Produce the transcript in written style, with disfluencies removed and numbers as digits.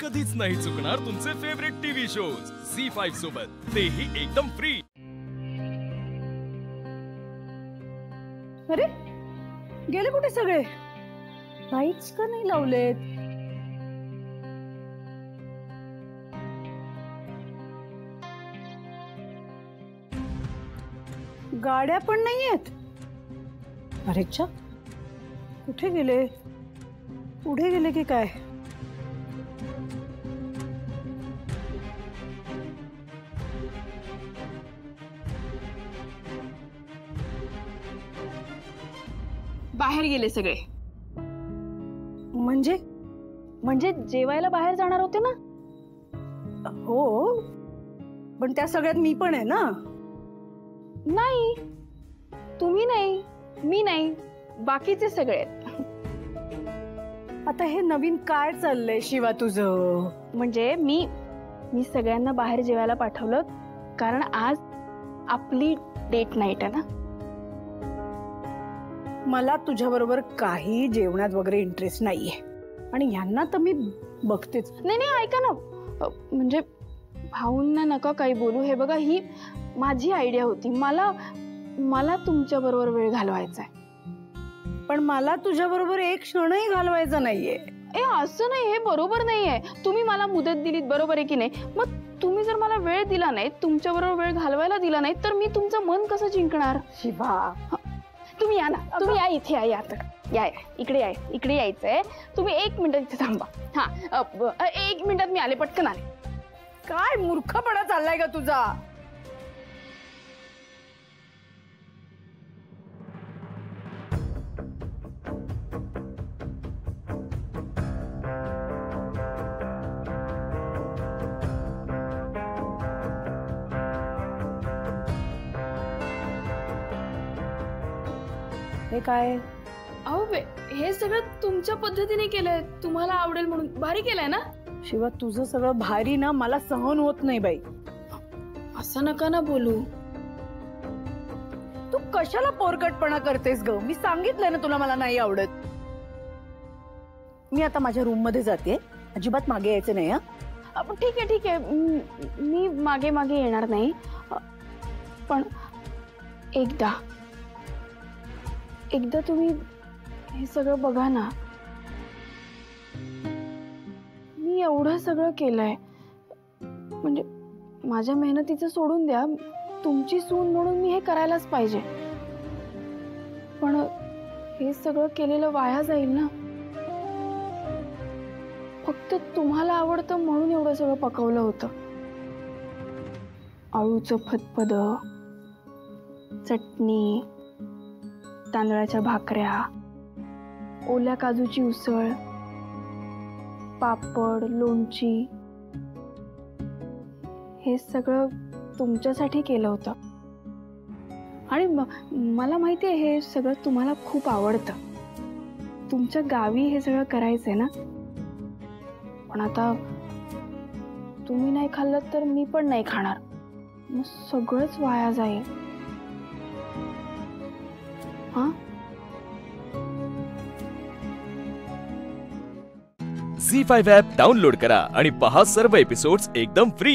कधीच नाही चुकणार तुमचे फेवरेट टीव्ही शोज झी5 सोबत, तेही एकदम फ्री। अरे गेले कुठे सगळे? लाईट्स का नाही लावलेत? गाड्या पण नाहीयेत। अरे चा, कुठे गेले? पुढे गेले की काय? बाहेर गेले सगळे। म्हणजे जेवायला बाहेर जाणार होते ना? हो, पण त्या सगळ्यात मी पण आहे ना। नाही, तुम्ही नाही, मी नाही, बाकीचे सगळे आहेत। आता हे नवीन काय चाललंय शिवा तुझं? म्हणजे मी सगळ्यांना बाहेर जेवायला पाठवलं कारण आज आपली डेट नाईट आहे ना। मला तुझ्या बरोबर काही जेवणात वगैरे इंटरेस्ट नाहीये आणि यांना तर मी बघतेच। नाही ऐका ना, म्हणजे भाऊंना नका काही बोलू। हे बघा, ही माझी आयडिया होती। मला तुमच्या बरोबर वेळ घालवायचा आहे, पण मला तुझ्या बरोबर एक क्षणही घालवायचा नाहीये। असं नाही, हे बरोबर नाहीये। तुम्ही मला मुदत दिलीत, बरोबर आहे की नाही? मग तुम्ही जर मला वेळ दिला नाही, तुमच्या बरोबर वेळ घालवायला दिला नाही, तर मी तुमचं मन कसं जिंकणार? शिवा, तुम्ही या ना, तुम्ही या इथे, या आता, या इकडे, इकडे यायचंय। तुम्ही 1 मिनिट इथे थांबा। हा, 1 मिनिटात मी आले, पटकन आले। काय मूर्खपणा चाललाय का तुझा? हे काय? अहो, हे सगळं तुमच्या पद्धतीने केलंय, तुम्हाला आवडेल म्हणून। भारी केलंय ना? शिवा, तुझं सगळं भारी ना मला सहन होत नाही बाई। असं नका ना बोलू। तू कशाला पोरकटपणा करतेस ग? मी सांगितलंय ना तुला मला नाही आवडत। मी आता माझ्या रूम मध्ये जाते, अजिबात मागे यायचं नाही। हा, ठीक आहे, मी मागे येणार नाही, पण एकदा तुम्ही हे सगळं बघा ना। मी एवढं सगळं केलंय, म्हणजे माझ्या मेहनतीचं सोडून द्या, तुमची सून म्हणून मी हे करायलाच पाहिजे। पण हे सगळं केलेलं वाया जाईल ना। फक्त तुम्हाला आवडतं म्हणून एवढं सगळं पकवलं होतं। आळूचं फतफद, चटणी, तांदळाच्या भाकऱ्या, ओल्या काजूची उसळ, पापड, लोणची, हे सगळं तुमच्यासाठी केलं होतं। आणि मला माहिती आहे हे सगळं तुम्हाला खूप आवडतं। तुमच्या गावी हे सगळं करायचंय ना। पण आता तुम्ही नाही खाल्लं तर मी पण नाही खाणार, मग सगळंच वाया जाईल। हा, झी5 ॲप डाउनलोड करा आणि पहा सर्व एपिसोड्स एकदम फ्री।